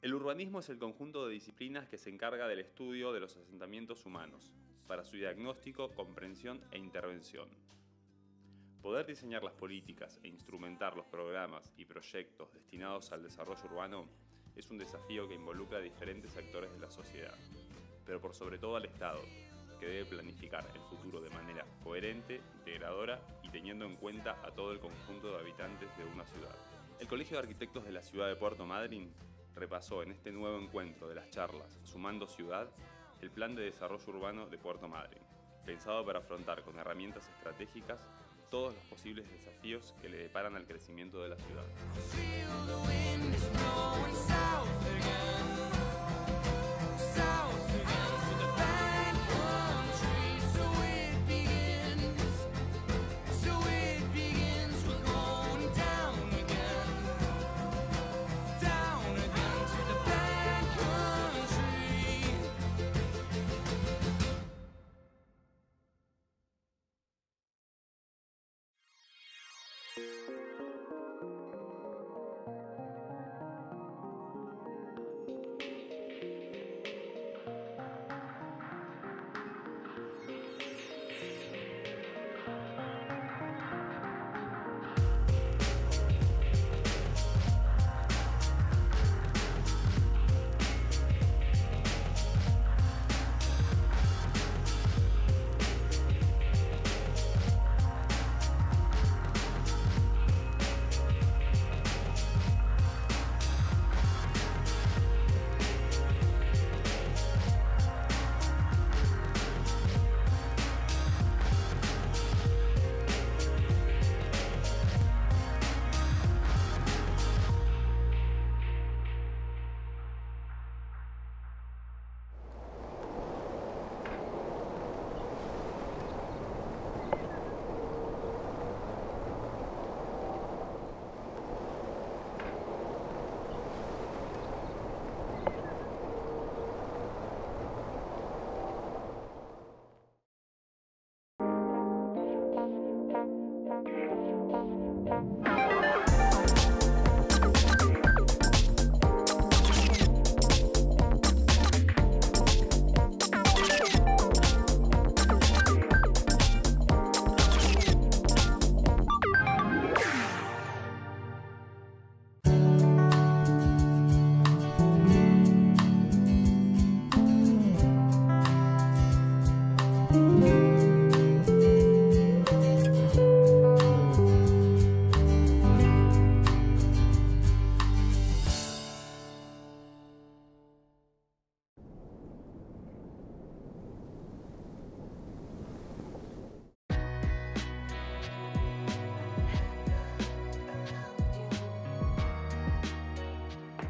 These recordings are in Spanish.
El urbanismo es el conjunto de disciplinas que se encarga del estudio de los asentamientos humanos, para su diagnóstico, comprensión e intervención. Poder diseñar las políticas e instrumentar los programas y proyectos destinados al desarrollo urbano es un desafío que involucra a diferentes actores de la sociedad, pero por sobre todo al Estado, que debe planificar el futuro de manera coherente, integradora y teniendo en cuenta a todo el conjunto de habitantes de una ciudad. El Colegio de Arquitectos de la ciudad de Puerto Madryn repasó en este nuevo encuentro de las charlas Sumando Ciudad el Plan de Desarrollo Urbano de Puerto Madryn, pensado para afrontar con herramientas estratégicas todos los posibles desafíos que le deparan al crecimiento de la ciudad.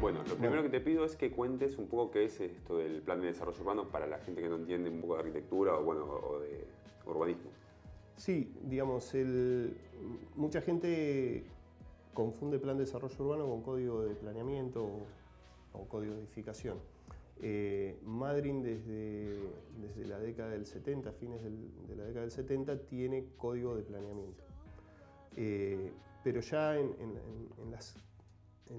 Bueno, lo primero que te pido es que cuentes un poco qué es esto del Plan de Desarrollo Urbano para la gente que no entiende un poco de arquitectura o de urbanismo. Sí, digamos, mucha gente confunde Plan de Desarrollo Urbano con Código de Planeamiento o Código de Edificación. Madryn desde la década del 70, fines de la década del 70, tiene Código de Planeamiento. Pero ya en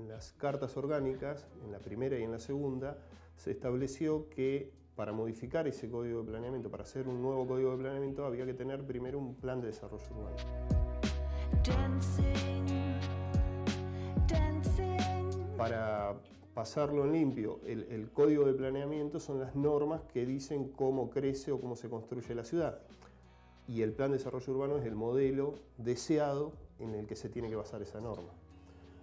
las cartas orgánicas, en la primera y en la segunda, se estableció que para modificar ese código de planeamiento, para hacer un nuevo código de planeamiento, había que tener primero un plan de desarrollo urbano. Para pasarlo en limpio, el código de planeamiento son las normas que dicen cómo crece o cómo se construye la ciudad. Y el plan de desarrollo urbano es el modelo deseado en el que se tiene que basar esa norma.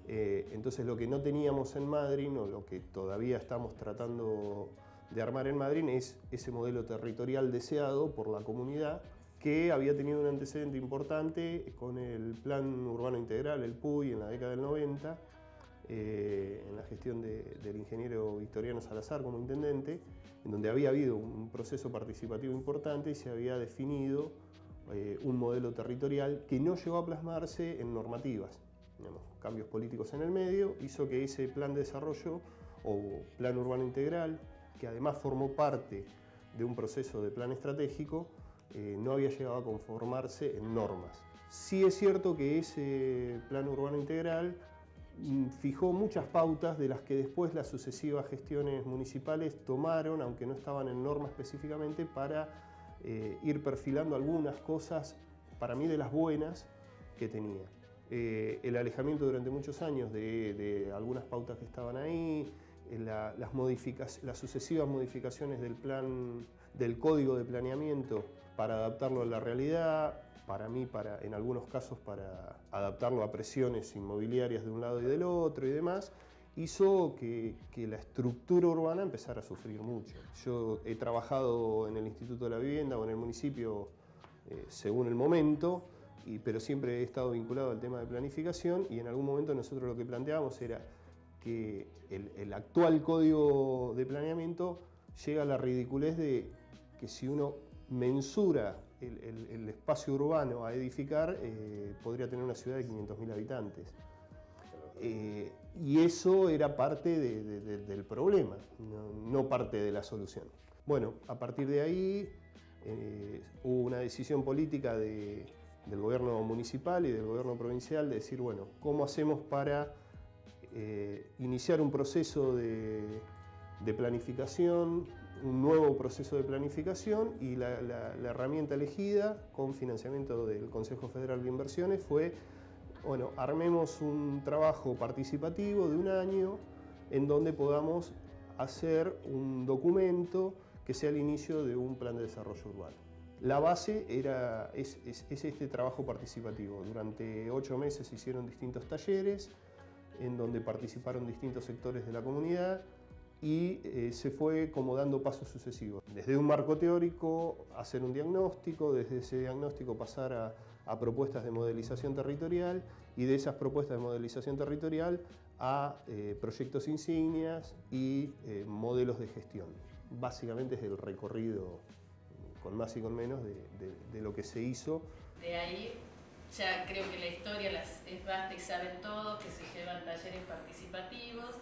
Entonces lo que no teníamos en Madryn, o lo que todavía estamos tratando de armar en Madryn, es ese modelo territorial deseado por la comunidad, que había tenido un antecedente importante con el Plan Urbano Integral, el PUI, en la década del 90, en la gestión del ingeniero Victoriano Salazar como intendente, en donde había habido un proceso participativo importante y se había definido un modelo territorial que no llegó a plasmarse en normativas. Digamos, cambios políticos en el medio hizo que ese plan de desarrollo o plan urbano integral, que además formó parte de un proceso de plan estratégico, no había llegado a conformarse en normas. Sí es cierto que ese plan urbano integral fijó muchas pautas de las que después las sucesivas gestiones municipales tomaron, aunque no estaban en norma específicamente, para ir perfilando algunas cosas, para mí de las buenas, que tenía. El alejamiento durante muchos años de algunas pautas que estaban ahí, las sucesivas modificaciones del plan, del código de planeamiento para adaptarlo a la realidad, para mí, en algunos casos, para adaptarlo a presiones inmobiliarias de un lado y del otro y demás, hizo que la estructura urbana empezara a sufrir mucho. Yo he trabajado en el Instituto de la Vivienda o en el municipio según el momento, pero siempre he estado vinculado al tema de planificación, y en algún momento nosotros lo que planteábamos era que el actual código de planeamiento llega a la ridiculez de que si uno mensura el espacio urbano a edificar, podría tener una ciudad de 500.000 habitantes. Y eso era parte del problema, no parte de la solución. Bueno, a partir de ahí hubo una decisión política del gobierno municipal y del gobierno provincial de decir, bueno, ¿cómo hacemos para iniciar un proceso de planificación, un nuevo proceso de planificación? Y la herramienta elegida, con financiamiento del Consejo Federal de Inversiones, fue, bueno, armemos un trabajo participativo de un año en donde podamos hacer un documento que sea el inicio de un plan de desarrollo urbano. La base es este trabajo participativo. Durante 8 meses se hicieron distintos talleres en donde participaron distintos sectores de la comunidad, y se fue como dando pasos sucesivos. Desde un marco teórico, hacer un diagnóstico, desde ese diagnóstico pasar a propuestas de modelización territorial, y de esas propuestas de modelización territorial a proyectos insignias y modelos de gestión. Básicamente es el recorrido, con más y con menos, de lo que se hizo. De ahí ya creo que la historia es vasta y saben todo, que se llevan talleres participativos.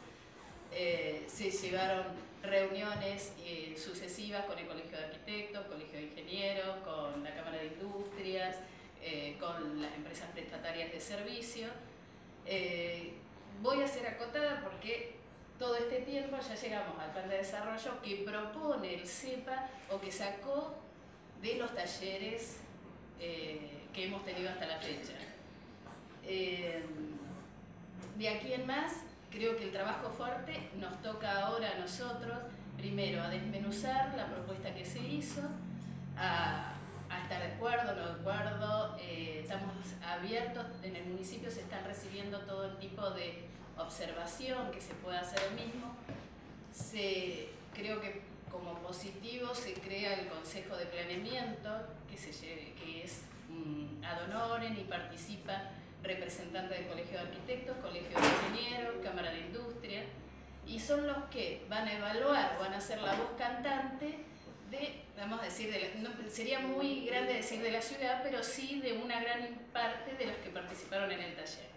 Se llevaron reuniones sucesivas con el Colegio de Arquitectos, Colegio de Ingenieros, con la Cámara de Industrias, con las empresas prestatarias de servicio. Voy a ser acotada porque todo este tiempo ya llegamos al plan de desarrollo que propone el CEPA, o que sacó de los talleres que hemos tenido hasta la fecha. De aquí en más, creo que el trabajo fuerte nos toca ahora a nosotros, primero a desmenuzar la propuesta que se hizo, a estar de acuerdo, no de acuerdo. Estamos abiertos, en el municipio se están recibiendo todo el tipo de observación que se pueda hacer el mismo. Creo que como positivo se crea el Consejo de Planeamiento, que es ad honorem, y participa representantes del Colegio de Arquitectos, Colegio de Ingenieros, Cámara de Industria, y son los que van a evaluar, van a ser la voz cantante de, vamos a decir, no, sería muy grande decir de la ciudad, pero sí de una gran parte de los que participaron en el taller.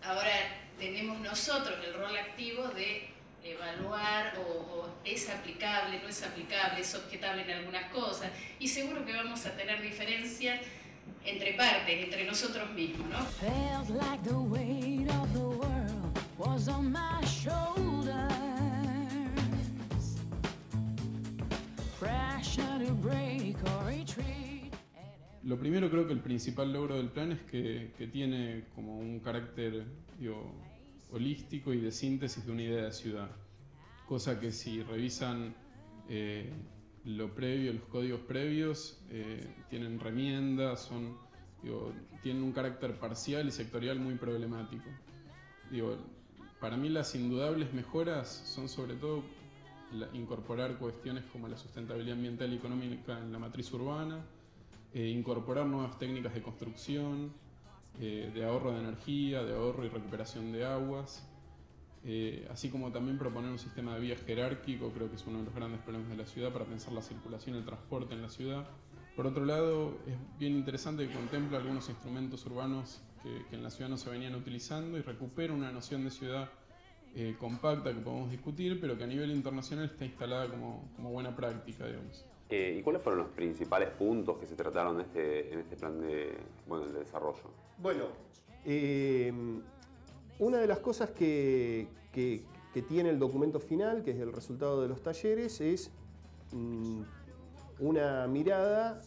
Ahora tenemos nosotros el rol activo de evaluar o es aplicable, no es aplicable, es objetable en algunas cosas, y seguro que vamos a tener diferencias entre partes, entre nosotros mismos, ¿no? Felt like the weight of the world was on my shoulders. Pressure to break or retreat. Lo primero, creo que el principal logro del plan es que tiene como un carácter, holístico y de síntesis de una idea de ciudad. Cosa que si revisan lo previo, los códigos previos, tienen remiendas, tienen un carácter parcial y sectorial muy problemático. Para mí las indudables mejoras son sobre todo incorporar cuestiones como la sustentabilidad ambiental y económica en la matriz urbana, incorporar nuevas técnicas de construcción, de ahorro de energía, de ahorro y recuperación de aguas, así como también proponer un sistema de vías jerárquico. Creo que es uno de los grandes problemas de la ciudad para pensar la circulación y el transporte en la ciudad. Por otro lado, es bien interesante que contempla algunos instrumentos urbanos que en la ciudad no se venían utilizando y recupera una noción de ciudad compacta que podemos discutir, pero que a nivel internacional está instalada como buena práctica, digamos. ¿Y cuáles fueron los principales puntos que se trataron en este plan de desarrollo? Bueno, Una de las cosas que tiene el documento final, que es el resultado de los talleres, es una mirada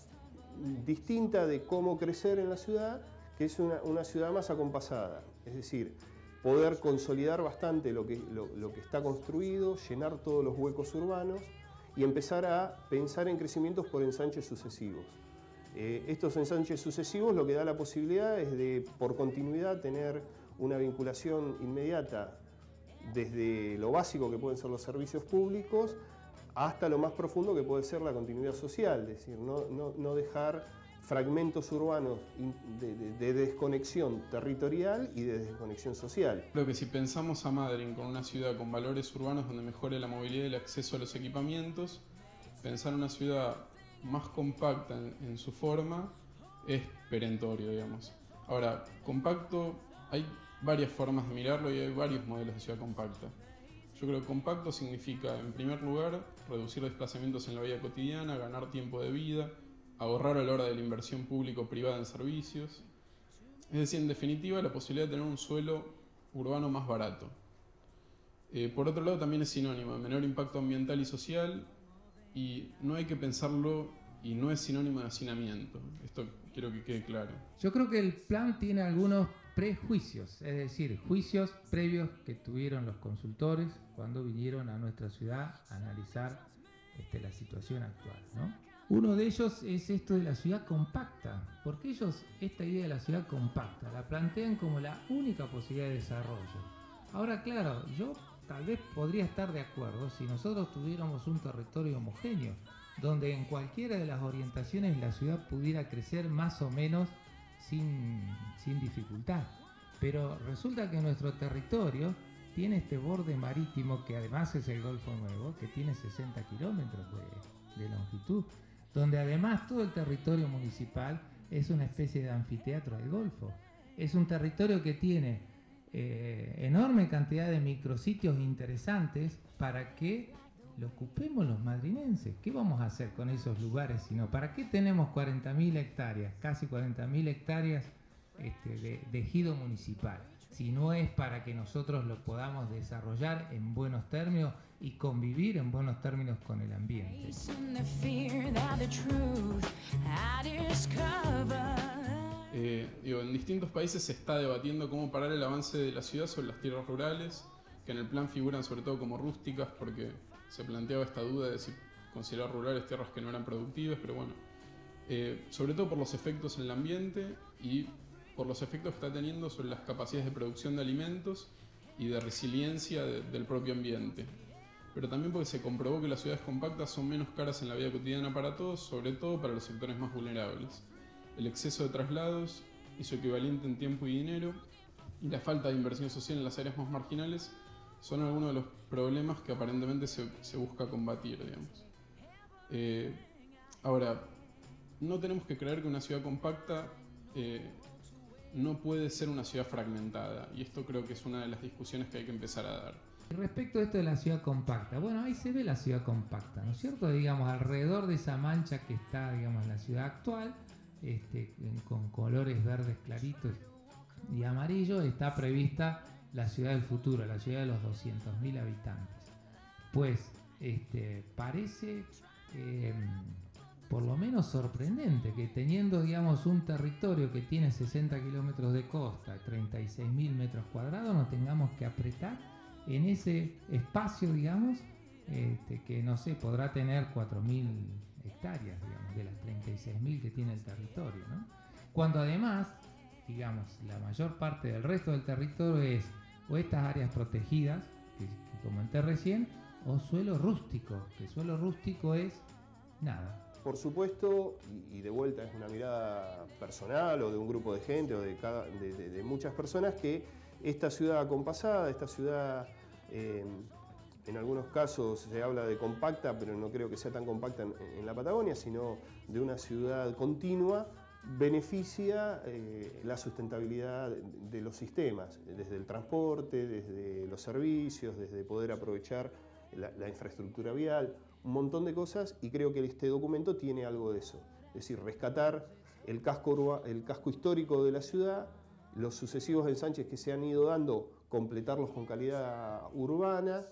distinta de cómo crecer en la ciudad, que es una ciudad más acompasada. Es decir, poder consolidar bastante lo que está construido, llenar todos los huecos urbanos y empezar a pensar en crecimientos por ensanches sucesivos. Estos ensanches sucesivos lo que da la posibilidad es de, por continuidad, tener una vinculación inmediata desde lo básico que pueden ser los servicios públicos hasta lo más profundo que puede ser la continuidad social, es decir, no dejar fragmentos urbanos de desconexión territorial y de desconexión social. Creo que si pensamos a Madryn con una ciudad con valores urbanos donde mejore la movilidad y el acceso a los equipamientos, pensar una ciudad más compacta en su forma es perentorio, digamos. Ahora, compacto, hay varias formas de mirarlo y hay varios modelos de ciudad compacta. Yo creo que compacto significa, en primer lugar, reducir desplazamientos en la vida cotidiana, ganar tiempo de vida, ahorrar a la hora de la inversión público-privada en servicios. Es decir, en definitiva, la posibilidad de tener un suelo urbano más barato. Por otro lado, también es sinónimo de menor impacto ambiental y social, y no hay que pensarlo, y no es sinónimo de hacinamiento. Esto quiero que quede claro. Yo creo que el plan tiene algunos prejuicios, es decir, juicios previos que tuvieron los consultores cuando vinieron a nuestra ciudad a analizar la situación actual, ¿no? Uno de ellos es esto de la ciudad compacta, porque ellos esta idea de la ciudad compacta la plantean como la única posibilidad de desarrollo. Ahora, claro, yo tal vez podría estar de acuerdo si nosotros tuviéramos un territorio homogéneo, donde en cualquiera de las orientaciones la ciudad pudiera crecer más o menos sin dificultad. Pero resulta que nuestro territorio tiene este borde marítimo que además es el Golfo Nuevo, que tiene 60 kilómetros de longitud, donde además todo el territorio municipal es una especie de anfiteatro del Golfo. Es un territorio que tiene enorme cantidad de micrositios interesantes para que lo ocupemos los madrinenses. ¿Qué vamos a hacer con esos lugares? Sino, ¿para qué tenemos 40.000 hectáreas, casi 40.000 hectáreas de ejido municipal? Si no es para que nosotros lo podamos desarrollar en buenos términos y convivir en buenos términos con el ambiente. En distintos países se está debatiendo cómo parar el avance de la ciudad sobre las tierras rurales, que en el plan figuran sobre todo como rústicas, porque se planteaba esta duda de si considerar rurales tierras que no eran productivas, pero bueno, sobre todo por los efectos en el ambiente y por los efectos que está teniendo sobre las capacidades de producción de alimentos y de resiliencia del propio ambiente. Pero también porque se comprobó que las ciudades compactas son menos caras en la vida cotidiana para todos, sobre todo para los sectores más vulnerables. El exceso de traslados y su equivalente en tiempo y dinero, y la falta de inversión social en las áreas más marginales son algunos de los problemas que aparentemente se busca combatir, digamos. Ahora, no tenemos que creer que una ciudad compacta no puede ser una ciudad fragmentada, y esto creo que es una de las discusiones que hay que empezar a dar. Respecto a esto de la ciudad compacta, bueno, ahí se ve la ciudad compacta, ¿no es cierto? Digamos, alrededor de esa mancha que está, digamos, en la ciudad actual, con colores verdes claritos y amarillos, está prevista la ciudad del futuro, la ciudad de los 200.000 habitantes. Pues parece por lo menos sorprendente que teniendo, digamos, un territorio que tiene 60 kilómetros de costa, 36.000 metros cuadrados, nos tengamos que apretar en ese espacio, digamos, que no sé, podrá tener 4.000 hectáreas, digamos, de las 36.000 que tiene el territorio, ¿no? Cuando además, digamos, la mayor parte del resto del territorio es o estas áreas protegidas, que comenté recién, o suelo rústico, que suelo rústico es nada. Por supuesto, y de vuelta es una mirada personal o de un grupo de gente o de muchas personas, que esta ciudad acompasada, esta ciudad, en algunos casos se habla de compacta, pero no creo que sea tan compacta en la Patagonia, sino de una ciudad continua, beneficia la sustentabilidad de los sistemas, desde el transporte, desde los servicios, desde poder aprovechar la infraestructura vial, un montón de cosas, y creo que este documento tiene algo de eso. Es decir, rescatar el casco histórico de la ciudad, los sucesivos ensanches que se han ido dando completarlos con calidad urbana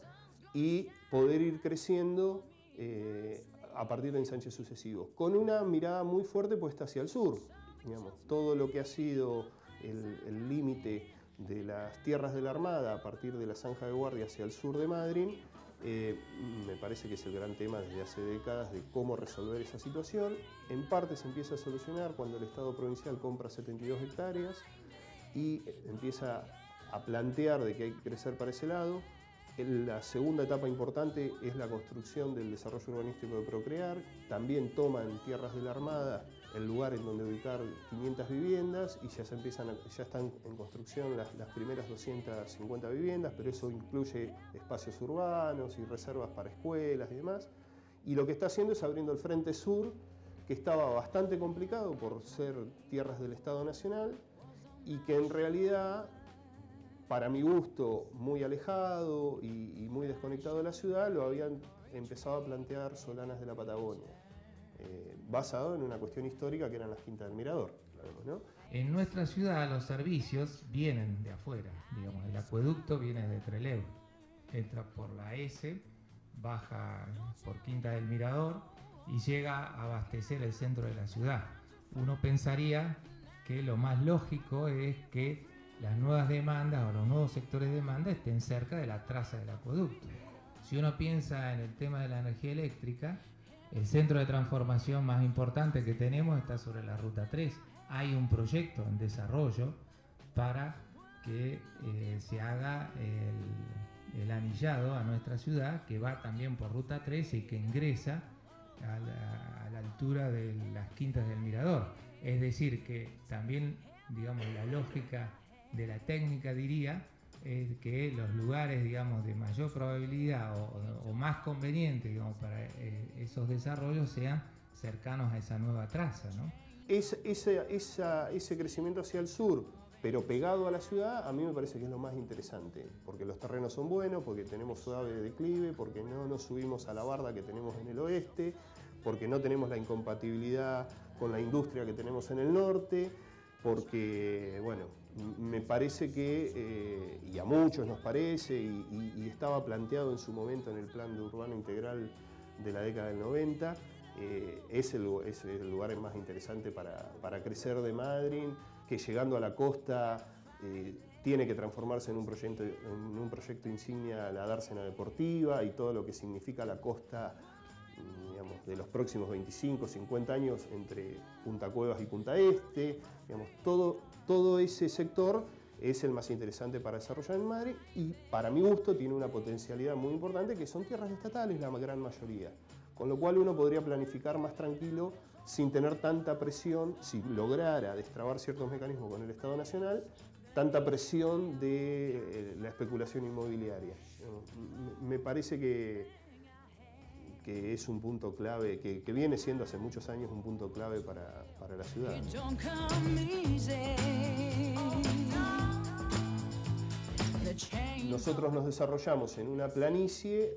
y poder ir creciendo a partir de ensanches sucesivos, con una mirada muy fuerte puesta hacia el sur. Digamos, todo lo que ha sido el límite de las tierras de la Armada a partir de la Zanja de Guardia hacia el sur de Madryn, me parece que es el gran tema desde hace décadas de cómo resolver esa situación. En parte se empieza a solucionar cuando el Estado provincial compra 72 hectáreas y empieza a plantear de que hay que crecer para ese lado. La segunda etapa importante es la construcción del desarrollo urbanístico de Procrear. También toma en tierras de la Armada el lugar en donde ubicar 500 viviendas y ya están en construcción las primeras 250 viviendas, pero eso incluye espacios urbanos y reservas para escuelas y demás. Y lo que está haciendo es abriendo el frente sur, que estaba bastante complicado por ser tierras del Estado Nacional y que en realidad, para mi gusto, muy alejado y muy desconectado de la ciudad, lo habían empezado a plantear Solanas de la Patagonia, basado en una cuestión histórica que eran las Quintas del Mirador, ¿no? En nuestra ciudad los servicios vienen de afuera, digamos, el acueducto viene de Trelew, entra por la S, baja por Quinta del Mirador y llega a abastecer el centro de la ciudad. Uno pensaría que lo más lógico es que las nuevas demandas o los nuevos sectores de demanda estén cerca de la traza del acueducto. Si uno piensa en el tema de la energía eléctrica, el centro de transformación más importante que tenemos está sobre la Ruta 3. Hay un proyecto en desarrollo para que se haga el anillado a nuestra ciudad, que va también por Ruta 3 y que ingresa a la altura de las Quintas del Mirador. Es decir, que también, digamos, la lógica de la técnica diría es que los lugares, digamos, de mayor probabilidad o más convenientes, digamos, para esos desarrollos sean cercanos a esa nueva traza, ¿no? Ese crecimiento hacia el sur, pero pegado a la ciudad, a mí me parece que es lo más interesante, porque los terrenos son buenos, porque tenemos suave declive, porque no nos subimos a la barda que tenemos en el oeste, porque no tenemos la incompatibilidad con la industria que tenemos en el norte, porque, bueno, me parece que, y a muchos nos parece, y estaba planteado en su momento en el plan de urbano integral de la década del 90, es el lugar más interesante para crecer de Madryn, que llegando a la costa tiene que transformarse en un proyecto insignia la dársena deportiva y todo lo que significa la costa, digamos, de los próximos 25, 50 años entre Punta Cuevas y Punta Este, digamos, todo ese sector es el más interesante para desarrollar en Madryn y para mi gusto tiene una potencialidad muy importante que son tierras estatales la gran mayoría, con lo cual uno podría planificar más tranquilo sin tener tanta presión, si lograra destrabar ciertos mecanismos con el Estado Nacional, tanta presión de la especulación inmobiliaria. Me parece que es un punto clave, que viene siendo hace muchos años un punto clave para la ciudad. Nosotros nos desarrollamos en una planicie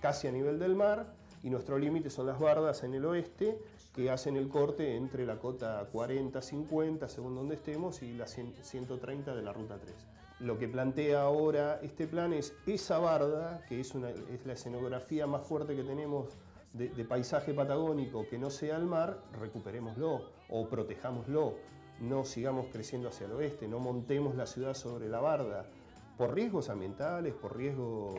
casi a nivel del mar y nuestro límite son las bardas en el oeste que hacen el corte entre la cota 40-50 según donde estemos y la 130 de la Ruta 3. Lo que plantea ahora este plan es esa barda, que es la escenografía más fuerte que tenemos de paisaje patagónico que no sea el mar, recuperémoslo o protejámoslo, no sigamos creciendo hacia el oeste, no montemos la ciudad sobre la barda, por riesgos ambientales, por riesgos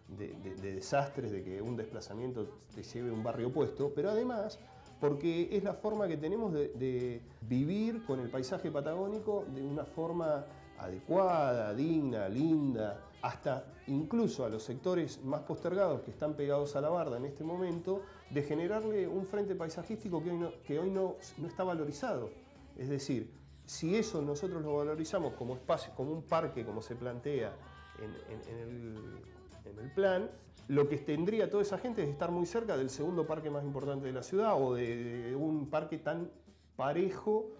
de desastres, de que un desplazamiento te lleve a un barrio opuesto, pero además porque es la forma que tenemos de vivir con el paisaje patagónico de una forma adecuada, digna, linda, hasta incluso a los sectores más postergados que están pegados a la barda en este momento, de generarle un frente paisajístico que hoy no está valorizado. Es decir, si eso nosotros lo valorizamos como espacio, como un parque, como se plantea en el plan, lo que tendría toda esa gente es estar muy cerca del segundo parque más importante de la ciudad o de un parque tan parejo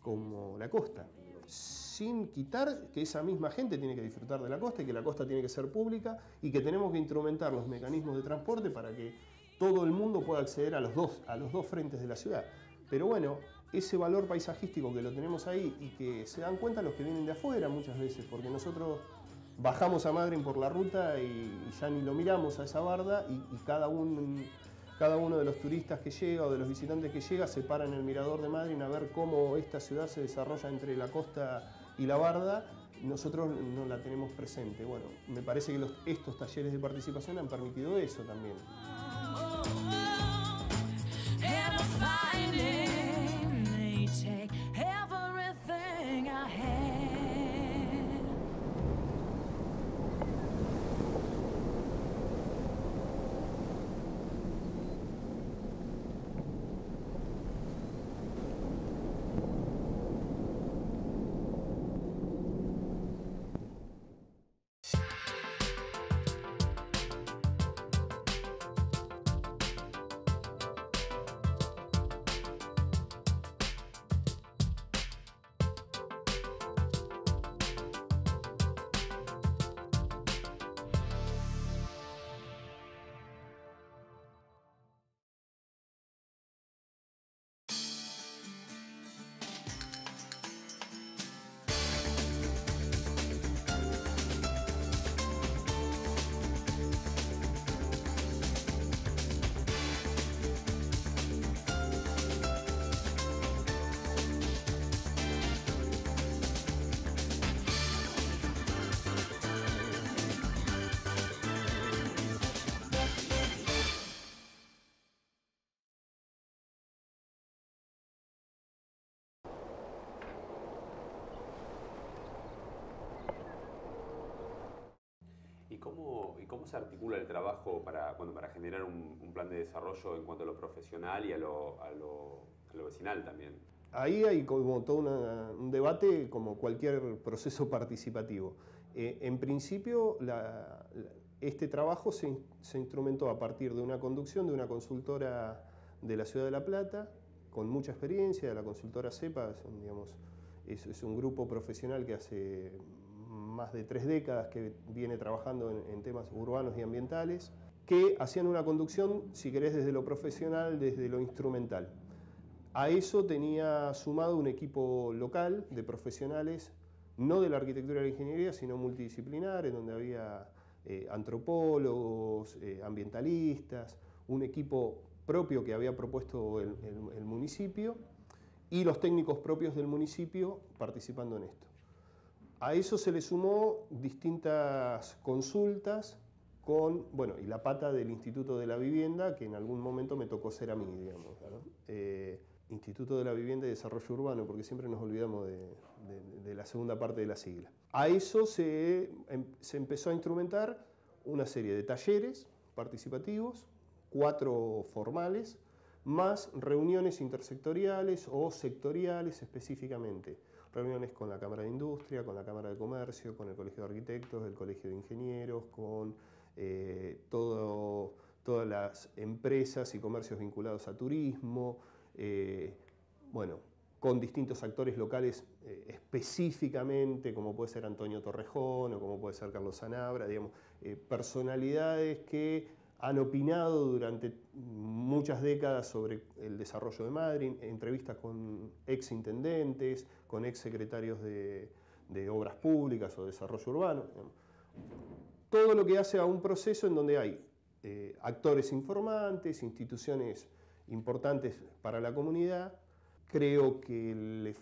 como la costa, sin quitar que esa misma gente tiene que disfrutar de la costa y que la costa tiene que ser pública y que tenemos que instrumentar los mecanismos de transporte para que todo el mundo pueda acceder a los dos frentes de la ciudad. Pero bueno, ese valor paisajístico que lo tenemos ahí y que se dan cuenta los que vienen de afuera muchas veces, porque nosotros bajamos a Madryn por la ruta y ya ni lo miramos a esa barda y cada uno de los turistas que llega o de los visitantes que llega se para en el mirador de Madryn a ver cómo esta ciudad se desarrolla entre la costa y la barda. Nosotros no la tenemos presente. Bueno, me parece que estos talleres de participación han permitido eso también. ¿Y cómo se articula el trabajo para generar un plan de desarrollo en cuanto a lo profesional y a lo vecinal también? Ahí hay como todo un debate como cualquier proceso participativo. En principio, este trabajo se instrumentó a partir de una conducción de una consultora de la Ciudad de La Plata, con mucha experiencia, la consultora CEPA, es un grupo profesional que hace más de 3 décadas que viene trabajando en temas urbanos y ambientales, que hacían una conducción, si querés, desde lo profesional, desde lo instrumental. A eso tenía sumado un equipo local de profesionales, no de la arquitectura y la ingeniería, sino multidisciplinares, donde había antropólogos, ambientalistas, un equipo propio que había propuesto el municipio y los técnicos propios del municipio participando en esto. A eso se le sumó distintas consultas y la pata del Instituto de la Vivienda, que en algún momento me tocó ser a mí, digamos, ¿no? Instituto de la Vivienda y Desarrollo Urbano, porque siempre nos olvidamos de la segunda parte de la sigla. A eso se empezó a instrumentar una serie de talleres participativos, 4 formales, más reuniones intersectoriales o sectoriales específicamente. Reuniones con la Cámara de Industria, con la Cámara de Comercio, con el Colegio de Arquitectos, el Colegio de Ingenieros, con todas las empresas y comercios vinculados a turismo, con distintos actores locales específicamente, como puede ser Antonio Torrejón o como puede ser Carlos Sanabra, personalidades que han opinado durante muchas décadas sobre el desarrollo de Madryn, entrevistas con exintendentes, con exsecretarios de Obras Públicas o Desarrollo Urbano. Todo lo que hace a un proceso en donde hay actores informantes, instituciones importantes para la comunidad. Creo que le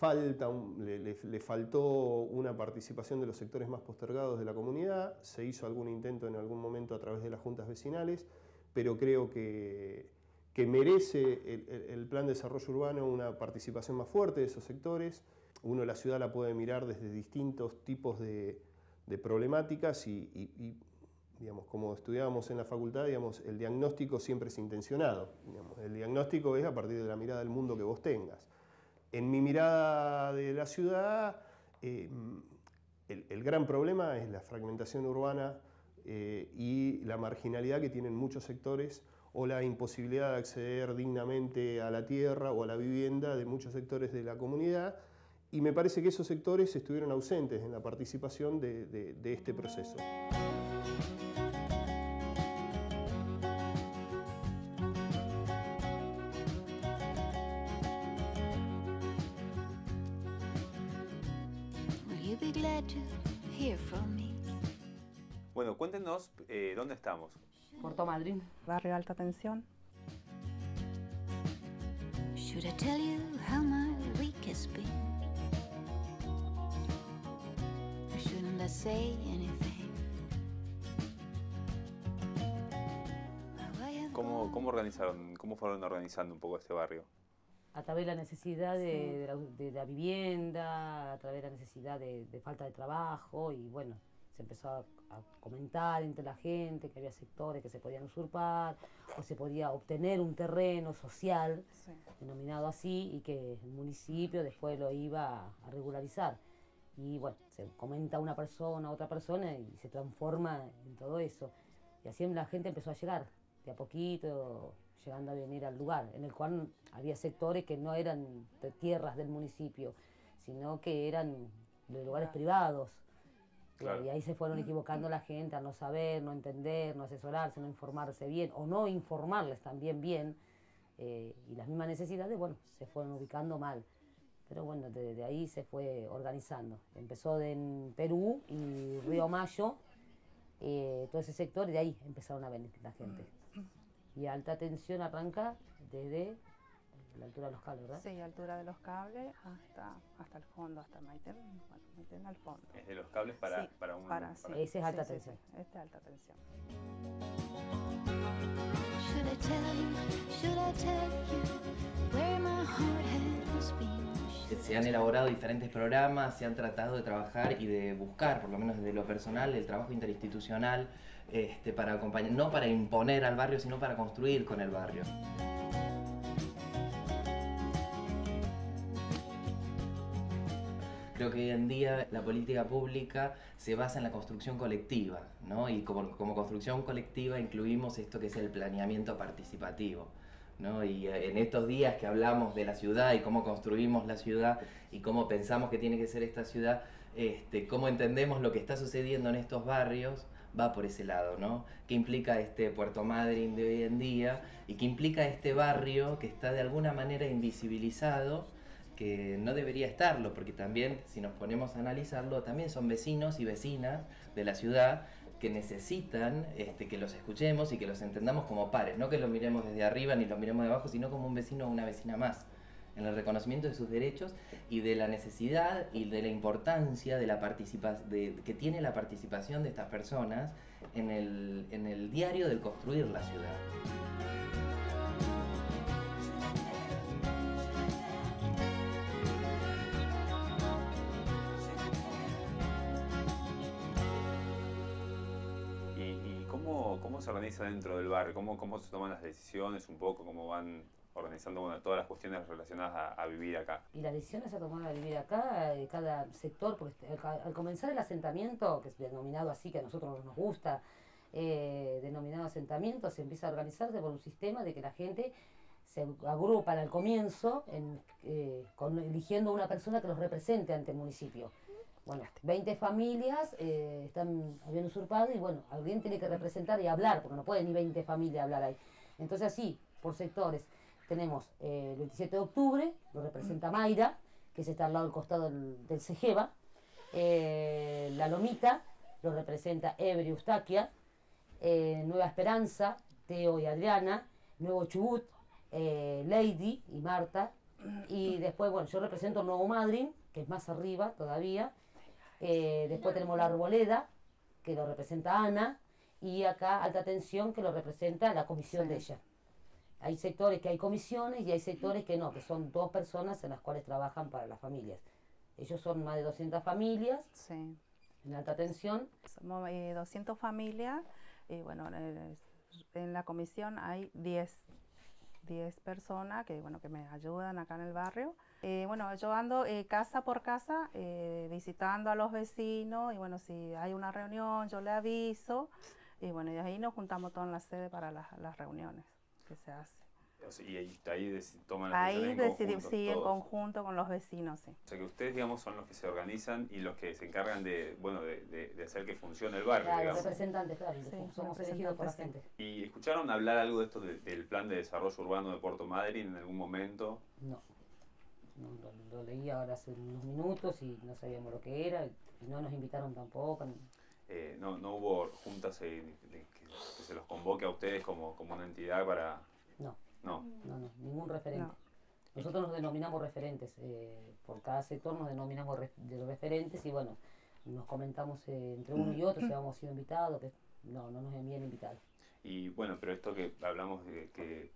faltó una participación de los sectores más postergados de la comunidad. Se hizo algún intento en algún momento a través de las juntas vecinales, pero creo que merece el plan de desarrollo urbano una participación más fuerte de esos sectores. Uno la ciudad la puede mirar desde distintos tipos de problemáticas y como estudiábamos en la facultad, el diagnóstico siempre es intencionado. El diagnóstico es a partir de la mirada del mundo que vos tengas. En mi mirada de la ciudad, el gran problema es la fragmentación urbana y la marginalidad que tienen muchos sectores o la imposibilidad de acceder dignamente a la tierra o a la vivienda de muchos sectores de la comunidad. Y me parece que esos sectores estuvieron ausentes en la participación de este proceso. from me. Bueno, cuéntenos dónde estamos. Puerto Madryn. Barrio Alta Tensión. Should I tell you how my week has been? Or shouldn't I say anything? ¿Cómo fueron organizando un poco este barrio? A través de la necesidad de la vivienda, a través de la necesidad de falta de trabajo, y bueno, se empezó a comentar entre la gente que había sectores que se podían usurpar o se podía obtener un terreno social, denominado así, y que el municipio después lo iba a regularizar. Y bueno, se comenta una persona, otra persona, y se transforma en todo eso. Y así la gente empezó a llegar, de a poquito, llegando a venir al lugar, en el cual había sectores que no eran de tierras del municipio, sino que eran de lugares privados. Claro. Y ahí se fueron equivocando la gente al no saber, no entender, no asesorarse, no informarse bien, o no informarles también bien, y las mismas necesidades, bueno, se fueron ubicando mal. Pero bueno, desde ahí se fue organizando. Empezó en Perú y Río Mayo, todo ese sector, y de ahí empezaron a venir la gente. Y Alta Tensión arranca desde la altura de los cables, ¿verdad? Sí, altura de los cables hasta el fondo, hasta Maitén, bueno, Maitén al fondo. Es de los cables para sí, un... sí, ese es Alta Tensión. Sí, este es Alta Tensión. Should I tell you where my heart has been? Se han elaborado diferentes programas, se han tratado de trabajar y de buscar, por lo menos desde lo personal, el trabajo interinstitucional para acompañar, no para imponer al barrio, sino para construir con el barrio. Creo que hoy en día la política pública se basa en la construcción colectiva, ¿no? Y como construcción colectiva incluimos esto que es el planeamiento participativo, ¿no? Y en estos días que hablamos de la ciudad y cómo construimos la ciudad y cómo pensamos que tiene que ser esta ciudad, cómo entendemos lo que está sucediendo en estos barrios, va por ese lado, ¿no? ¿Qué implica este Puerto Madryn de hoy en día? Y qué implica este barrio que está de alguna manera invisibilizado, que no debería estarlo, porque también, si nos ponemos a analizarlo, también son vecinos y vecinas de la ciudad que necesitan que los escuchemos y que los entendamos como pares, no que los miremos desde arriba ni los miremos de abajo, sino como un vecino o una vecina más, en el reconocimiento de sus derechos y de la necesidad y de la importancia de la que tiene la participación de estas personas en el diario del construir la ciudad. ¿Cómo se organiza dentro del barrio? ¿Cómo se toman las decisiones un poco? ¿Cómo van organizando todas las cuestiones relacionadas a vivir acá? Y las decisiones a tomar a vivir acá, cada sector, porque al comenzar el asentamiento, que es denominado así, que a nosotros nos gusta, denominado asentamiento, se empieza a organizarse por un sistema de que la gente se agrupa al comienzo eligiendo una persona que los represente ante el municipio. Bueno, 20 familias habían usurpado y bueno, alguien tiene que representar y hablar, porque no pueden ni 20 familias hablar ahí. Entonces así, por sectores, tenemos el 27 de octubre, lo representa Mayra, que está al lado del costado del Cegeva. La Lomita, lo representa Ever y Eustaquia. Nueva Esperanza, Teo y Adriana. Nuevo Chubut, Lady y Marta. Y después, bueno, yo represento Nuevo Madryn, que es más arriba todavía. Después tenemos La Arboleda, que lo representa Ana, y acá Alta Tensión, que lo representa la comisión de ella. Hay sectores que hay comisiones y hay sectores que no, que son 2 personas en las cuales trabajan para las familias. Ellos son más de 200 familias en Alta Tensión. Somos 200 familias y bueno, en la comisión hay 10 personas que me ayudan acá en el barrio. Bueno, yo ando casa por casa visitando a los vecinos y bueno, si hay una reunión yo le aviso y bueno, y ahí nos juntamos todos en la sede para las reuniones que se hacen. Y ahí toman las decisiones en conjunto, sí, en conjunto con los vecinos, sí. O sea que ustedes, digamos, son los que se organizan y los que se encargan de hacer que funcione el barrio, claro, digamos. Representantes, claro, somos elegidos por la gente. ¿Y escucharon hablar algo de esto del plan de desarrollo urbano de Puerto Madryn en algún momento? No. lo leí ahora hace unos minutos y no sabíamos lo que era, y no nos invitaron tampoco. No hubo juntas que se los convoque a ustedes como una entidad para... No, ningún referente. No. Nosotros nos denominamos referentes, por cada sector nos denominamos referentes y bueno, nos comentamos entre uno y otro si habíamos sido invitados, que no nos habían invitado. Y bueno, pero esto que hablamos de que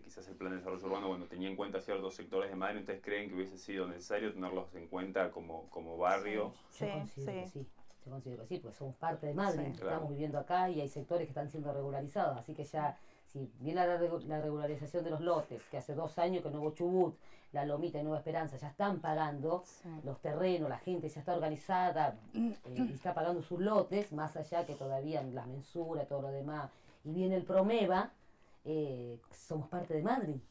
quizás el plan de desarrollo urbano, cuando tenía en cuenta ciertos sectores de Madrid, ¿ustedes creen que hubiese sido necesario tenerlos en cuenta como barrio? Sí. Yo considero que sí, porque somos parte de Madrid, estamos viviendo acá y hay sectores que están siendo regularizados, así que ya, si bien la regularización de los lotes, que hace 2 años que Nuevo Chubut, La Lomita y Nueva Esperanza ya están pagando los terrenos, la gente ya está organizada y está pagando sus lotes, más allá que todavía las mensuras, todo lo demás, y viene el Promeva, somos parte de Madrid.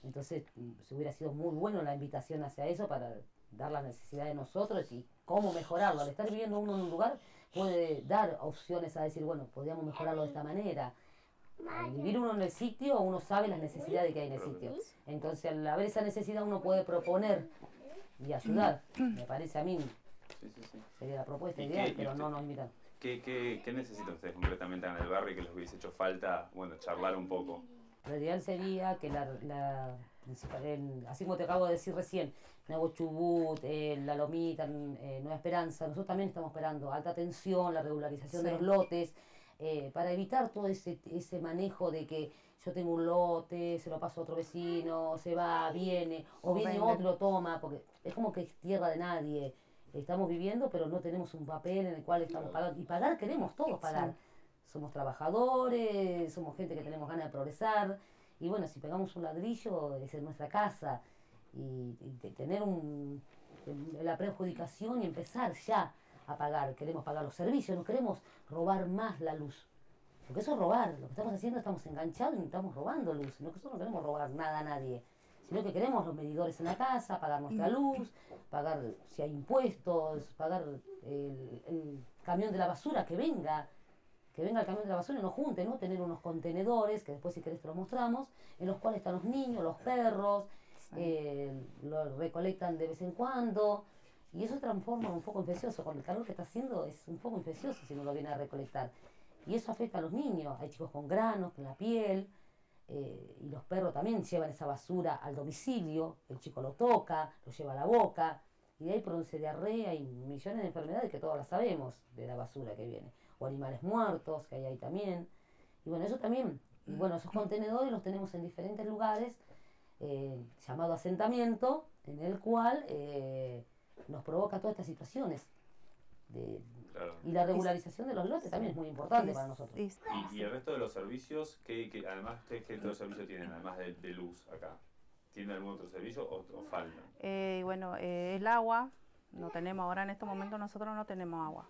Entonces, se hubiera sido muy bueno la invitación hacia eso para dar la necesidad de nosotros y cómo mejorarlo. Al estar viviendo uno en un lugar, puede dar opciones a decir, bueno, podríamos mejorarlo de esta manera. Al vivir uno en el sitio, uno sabe las necesidades que hay en el sitio. Entonces, al haber esa necesidad, uno puede proponer y ayudar. Me parece a mí. Sería la propuesta ideal, pero no nos invitan. ¿Qué necesitan ustedes concretamente en el barrio que les hubiese hecho falta, bueno, charlar un poco? Lo ideal sería que así como te acabo de decir recién, Nuevo Chubut, La Lomita, Nueva Esperanza, nosotros también estamos esperando alta tensión, la regularización de los lotes, para evitar todo ese manejo de que yo tengo un lote, se lo paso a otro vecino, se va, viene, o viene otro y lo toma, porque es como que es tierra de nadie. Estamos viviendo, pero no tenemos un papel en el cual estamos pagando. Y pagar queremos todos pagar. Somos trabajadores, somos gente que tenemos ganas de progresar. Y bueno, si pegamos un ladrillo, es en nuestra casa. Y tener la preadjudicación y empezar ya a pagar. Queremos pagar los servicios, no queremos robar más la luz. Porque eso es robar. Lo que estamos haciendo, estamos enganchados y estamos robando luz. Nosotros no queremos robar nada a nadie. Sino que queremos los medidores en la casa, pagar nuestra luz, pagar si hay impuestos, pagar el camión de la basura que venga el camión de la basura y nos junte, ¿no? Tener unos contenedores, que después si querés te los mostramos, en los cuales están los niños, los perros, lo recolectan de vez en cuando, y eso transforma un poco infeccioso, con el calor que está haciendo es un poco infeccioso si no lo viene a recolectar. Y eso afecta a los niños, hay chicos con granos en la piel, y los perros también llevan esa basura al domicilio, el chico lo toca, lo lleva a la boca, y de ahí produce diarrea y millones de enfermedades que todas las sabemos de la basura que viene. O animales muertos, que hay ahí también. Y bueno, eso también, y bueno, esos contenedores los tenemos en diferentes lugares, llamado asentamiento, en el cual nos provoca todas estas situaciones. Y la regularización de los lotes también es muy importante para nosotros. ¿Y el resto de los servicios, además, qué otros servicios tienen, además de luz acá? ¿Tienen algún otro servicio o faltan? Bueno, el agua, no tenemos, ahora en estos momentos nosotros no tenemos agua.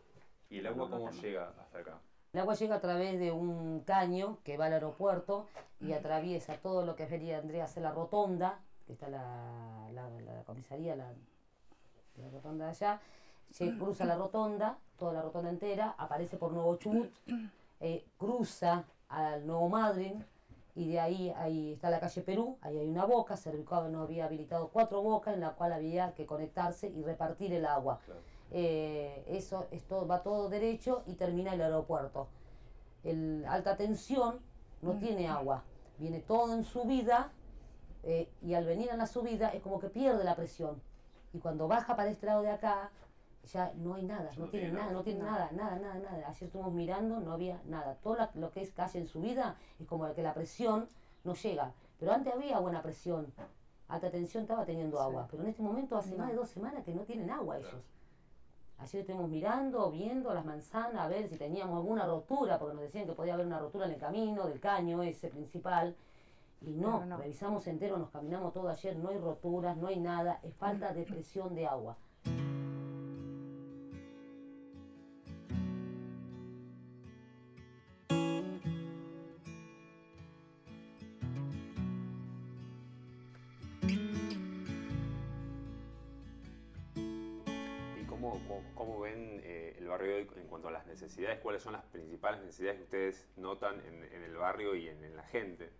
¿Y el agua cómo llega hasta acá? El agua llega a través de un caño que va al aeropuerto y atraviesa todo lo que vendría a ser la rotonda, que está la comisaría, la rotonda de allá. Se cruza la rotonda, toda la rotonda entera, aparece por Nuevo Chubut, cruza al Nuevo Madrid y de ahí está la calle Perú, ahí hay una boca, Servicado no había habilitado 4 bocas en la cual había que conectarse y repartir el agua. Claro. Eso va todo derecho y termina el aeropuerto. Alta tensión no tiene agua, viene todo en subida y al venir en la subida es como que pierde la presión y cuando baja para este lado de acá ya no hay nada, no tiene nada. Ayer estuvimos mirando, no había nada. Todo lo que es calle en subida es como que la presión no llega. Pero antes había buena presión, alta tensión estaba teniendo agua, pero en este momento hace más de 2 semanas que no tienen agua ellos. Ayer estuvimos mirando, viendo las manzanas, a ver si teníamos alguna rotura, porque nos decían que podía haber una rotura en el camino del caño ese principal. Y no, revisamos entero, nos caminamos todo ayer, no hay roturas, no hay nada, es falta de presión de agua. ¿Cómo ven el barrio hoy en cuanto a las necesidades? ¿Cuáles son las principales necesidades que ustedes notan en el barrio y en la gente?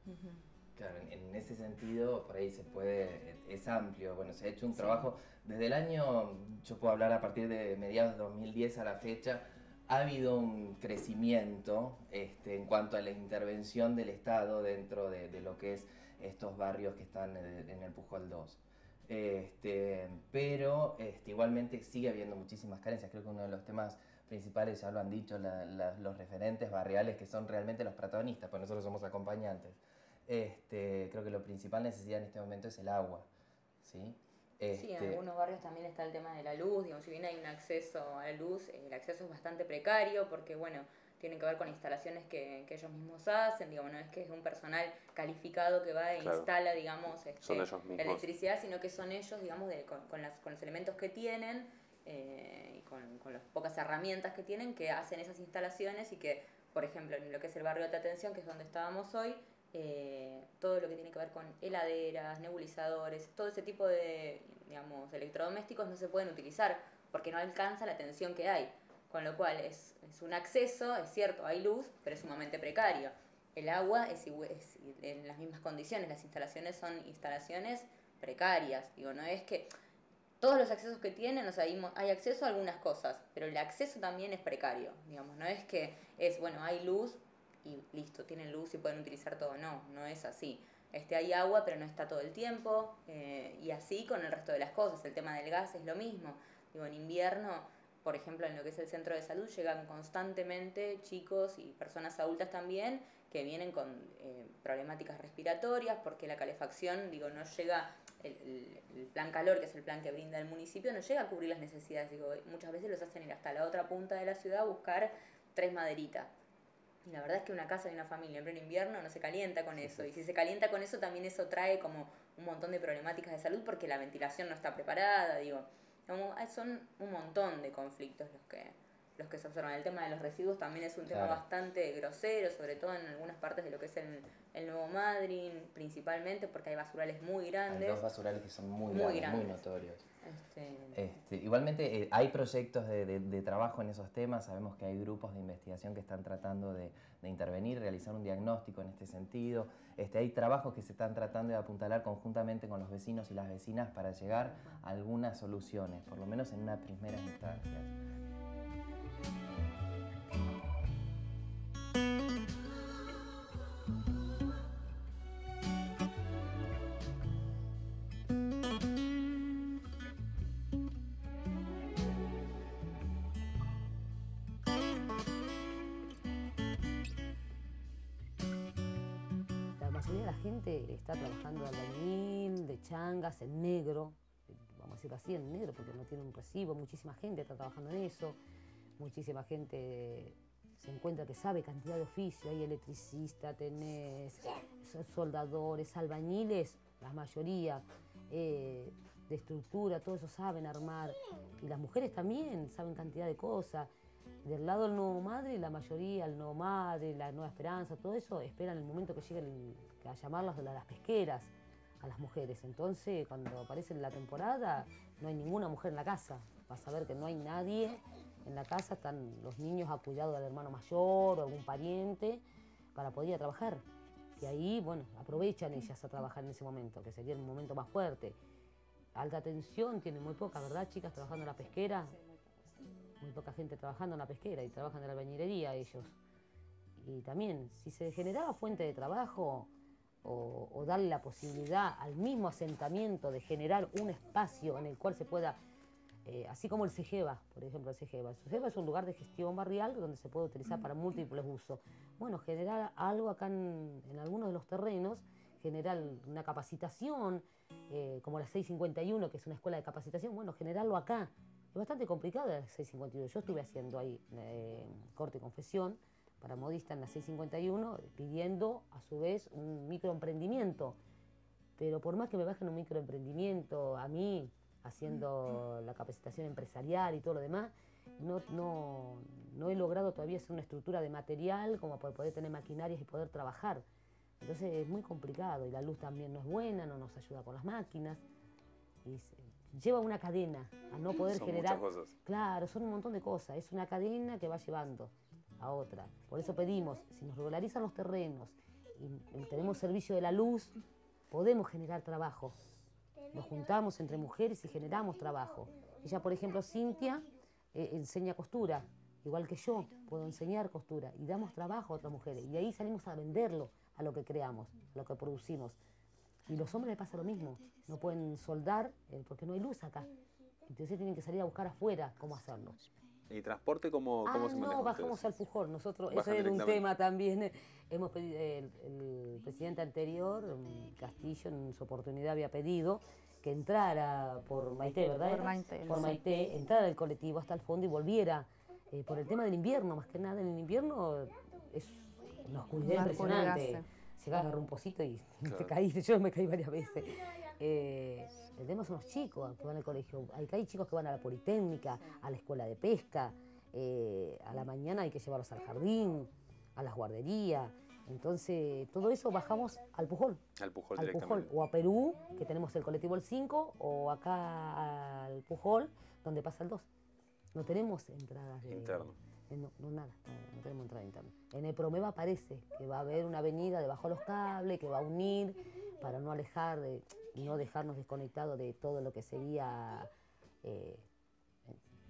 Claro, en ese sentido, por ahí se puede, es amplio. Bueno, se ha hecho un trabajo desde el año, yo puedo hablar a partir de mediados de 2010 a la fecha, ha habido un crecimiento en cuanto a la intervención del Estado dentro de lo que es estos barrios que están en el Pujol 2. Pero igualmente sigue habiendo muchísimas carencias. Creo que uno de los temas principales, ya lo han dicho los referentes barriales, que son realmente los protagonistas, pues nosotros somos acompañantes. Creo que la principal necesidad en este momento es el agua, ¿sí? Sí, en algunos barrios también está el tema de la luz, digamos, si bien hay un acceso a la luz, el acceso es bastante precario porque, bueno, tiene que ver con instalaciones que ellos mismos hacen, digamos, no es que es un personal calificado que va e instala, digamos, son ellos mismos. la electricidad, sino que son ellos, digamos, con los elementos que tienen y con las pocas herramientas que tienen, que hacen esas instalaciones y que, por ejemplo, en lo que es el barrio de Alta Atención, que es donde estábamos hoy, todo lo que tiene que ver con heladeras, nebulizadores, todo ese tipo de, digamos, electrodomésticos no se pueden utilizar porque no alcanza la tensión que hay, con lo cual es un acceso, es cierto, hay luz, pero es sumamente precario. El agua es en las mismas condiciones, las instalaciones son instalaciones precarias, digo, no es que todos los accesos que tienen, o sea, hay acceso a algunas cosas, pero el acceso también es precario, digamos, no es que bueno, hay luz y listo, tienen luz y pueden utilizar todo. No es así. Hay agua, pero no está todo el tiempo, y así con el resto de las cosas. El tema del gas es lo mismo. Digo, en invierno, por ejemplo, en lo que es el centro de salud, llegan constantemente chicos y personas adultas también que vienen con problemáticas respiratorias porque la calefacción, digo, no llega, el plan calor, que es el plan que brinda el municipio, no llega a cubrir las necesidades. Digo, muchas veces los hacen ir hasta la otra punta de la ciudad a buscar 3 maderitas. Y la verdad es que una casa de una familia en pleno invierno no se calienta con eso. Y si se calienta con eso, también eso trae como un montón de problemáticas de salud porque la ventilación no está preparada. Digo, son un montón de conflictos los que se observan. El tema de los residuos también es un tema bastante grosero, sobre todo en algunas partes de lo que es el Nuevo Madryn, principalmente porque hay basurales muy grandes. Hay 2 basurales que son muy grandes, muy notorios. Igualmente hay proyectos de trabajo en esos temas, sabemos que hay grupos de investigación que están tratando de intervenir, realizar un diagnóstico en este sentido, hay trabajos que se están tratando de apuntalar conjuntamente con los vecinos y las vecinas para llegar a algunas soluciones, por lo menos en una primera instancia. La gente está trabajando de albañil, de changas, en negro, vamos a decirlo así, en negro, porque no tiene un recibo. Muchísima gente está trabajando en eso, muchísima gente se encuentra que sabe cantidad de oficio, hay electricistas, tenés soldadores, albañiles, la mayoría, de estructura, todo eso saben armar, y las mujeres también saben cantidad de cosas. Del lado del Nuevo Madryn, la mayoría, el Nuevo Madryn, la Nueva Esperanza, todo eso, esperan el momento que llegue a llamarlas a las pesqueras, a las mujeres. Entonces, cuando aparece la temporada, no hay ninguna mujer en la casa. Vas a ver que no hay nadie en la casa, están los niños a cuidado del hermano mayor o algún pariente para poder ir a trabajar. Y ahí, bueno, aprovechan ellas a trabajar en ese momento, que sería el momento más fuerte. Alta Tensión tiene muy poca, ¿verdad, chicas, trabajando en la pesquera? Muy poca gente trabajando en la pesquera y trabajan en la albañilería ellos. Y también, si se generaba fuente de trabajo o darle la posibilidad al mismo asentamiento de generar un espacio en el cual se pueda, así como el CEGEBA, por ejemplo, el CEGEBA. El CEGEBA es un lugar de gestión barrial donde se puede utilizar para múltiples usos. Bueno, generar algo acá en algunos de los terrenos, generar una capacitación, como la 651, que es una escuela de capacitación, bueno, generarlo acá. Es bastante complicado la 651. Yo estuve haciendo ahí corte y confesión para modista en la 651, pidiendo a su vez un microemprendimiento. Pero por más que me bajen un microemprendimiento, a mí, haciendo la capacitación empresarial y todo lo demás, no he logrado todavía hacer una estructura de material como para poder tener maquinarias y poder trabajar. Entonces es muy complicado y la luz también no es buena, no nos ayuda con las máquinas. Y lleva una cadena a no poder generar. Muchas cosas. Claro, son un montón de cosas. Es una cadena que va llevando a otra. Por eso pedimos, si nos regularizan los terrenos y tenemos servicio de la luz, podemos generar trabajo. Nos juntamos entre mujeres y generamos trabajo. Ella, por ejemplo, Cintia, enseña costura, igual que yo, puedo enseñar costura y damos trabajo a otras mujeres. Y de ahí salimos a venderlo, a lo que creamos, a lo que producimos. Y los hombres les pasa lo mismo, no pueden soldar porque no hay luz acá. Entonces tienen que salir a buscar afuera cómo hacerlo. ¿Y transporte cómo se maneja? No, bajamos al Pujol. Nosotros, eso Bajan era un directamente. tema también. Hemos pedido, el presidente anterior, Castillo, en su oportunidad había pedido que entrara por Maite, ¿verdad? Por Maite, Por sí. Maite, entrara el colectivo hasta el fondo y volviera. Por el tema del invierno, más que nada, en el invierno es una oscuridad Una impresionante. oscuridad, Llegás a agarrar un pocito y te Claro. caíste. Yo me caí varias veces. El tema son los chicos que van al colegio. Hay chicos que van a la Politécnica, a la escuela de pesca. A la mañana hay que llevarlos al jardín, a las guarderías. Entonces, todo eso bajamos al Pujol. Al Pujol Al directamente. Pujol. O a Perú, que tenemos el colectivo el 5, o acá al Pujol, donde pasa el 2. No tenemos entradas de... Interno. No, nada, no tenemos entrada interna. En el Promeva parece que va a haber una avenida debajo de los cables que va a unir para no alejar y no dejarnos desconectados de todo lo que sería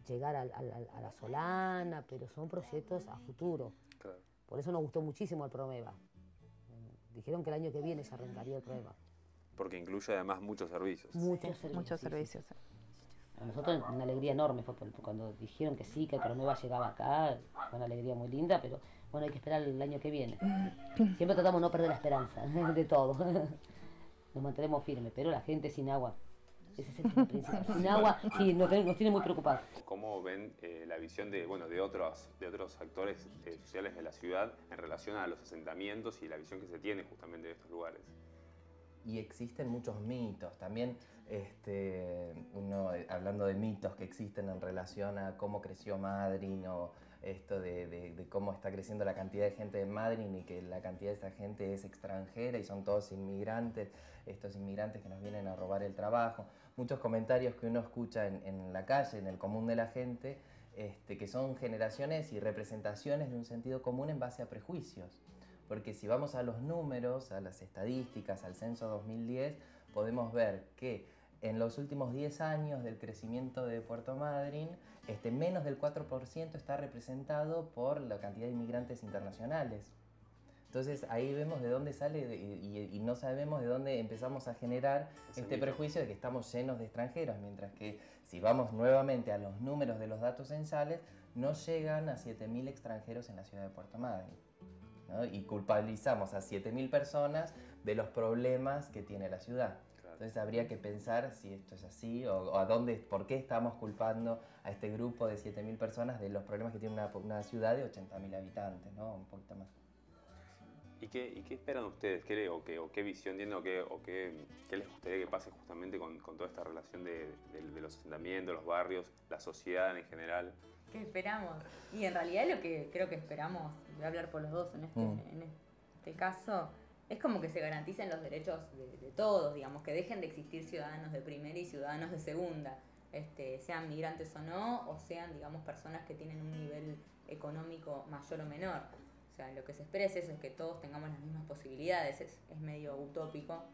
llegar a la Solana, pero son proyectos a futuro. Claro. Por eso nos gustó muchísimo el Promeva. Dijeron que el año que viene se arrancaría el Promeva. Porque incluye además muchos servicios. Muchos servicios. Muchos sí, sí. servicios. A nosotros una alegría enorme fue cuando dijeron que sí, que el Promeva llegaba acá, fue una alegría muy linda, pero bueno, hay que esperar el año que viene. Siempre tratamos de no perder la esperanza de todo. Nos mantenemos firmes, pero la gente sin agua, ese es el tema principal. Sin agua, sí, nos tiene muy preocupados. ¿Cómo ven la visión de otros actores sociales de la ciudad en relación a los asentamientos y la visión que se tiene justamente de estos lugares? Y existen muchos mitos. También uno, hablando de mitos que existen en relación a cómo creció Madryn o esto de cómo está creciendo la cantidad de gente de Madryn y que la cantidad de esa gente es extranjera y son todos inmigrantes, estos inmigrantes que nos vienen a robar el trabajo. Muchos comentarios que uno escucha en la calle, en el común de la gente, que son generaciones y representaciones de un sentido común en base a prejuicios. Porque si vamos a los números, a las estadísticas, al censo 2010, podemos ver que en los últimos 10 años del crecimiento de Puerto Madryn, menos del 4% está representado por la cantidad de inmigrantes internacionales. Entonces ahí vemos de dónde sale y no sabemos de dónde empezamos a generar este prejuicio de que estamos llenos de extranjeros, mientras que si vamos nuevamente a los números de los datos censales, no llegan a 7.000 extranjeros en la ciudad de Puerto Madryn, ¿no? Y culpabilizamos a 7.000 personas de los problemas que tiene la ciudad. Entonces habría que pensar si esto es así o por qué estamos culpando a este grupo de 7.000 personas de los problemas que tiene una ciudad de 80.000 habitantes, ¿no? Un poquito más. ¿Y qué esperan ustedes? ¿Qué visión tienen o qué les gustaría que pase justamente con toda esta relación de los asentamientos, los barrios, la sociedad en general? ¿Qué esperamos? Y en realidad lo que creo que esperamos, voy a hablar por los dos en este caso, es como que se garanticen los derechos de todos, digamos, que dejen de existir ciudadanos de primera y ciudadanos de segunda, sean migrantes o no, o sean, digamos, personas que tienen un nivel económico mayor o menor. O sea, lo que se espera es eso, es que todos tengamos las mismas posibilidades. Es medio utópico,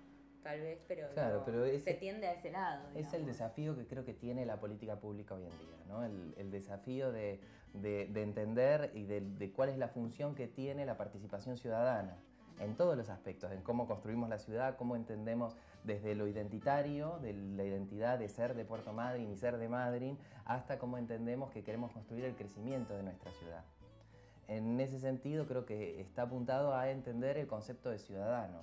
tal vez, pero, Claro, pero se tiende a ese lado. Es digamos. el desafío que creo que tiene la política pública hoy en día, ¿no? El desafío de entender y de cuál es la función que tiene la participación ciudadana en todos los aspectos, en cómo construimos la ciudad, cómo entendemos desde lo identitario, de la identidad de ser de Puerto Madryn y ser de Madryn, hasta cómo entendemos que queremos construir el crecimiento de nuestra ciudad. En ese sentido creo que está apuntado a entender el concepto de ciudadano,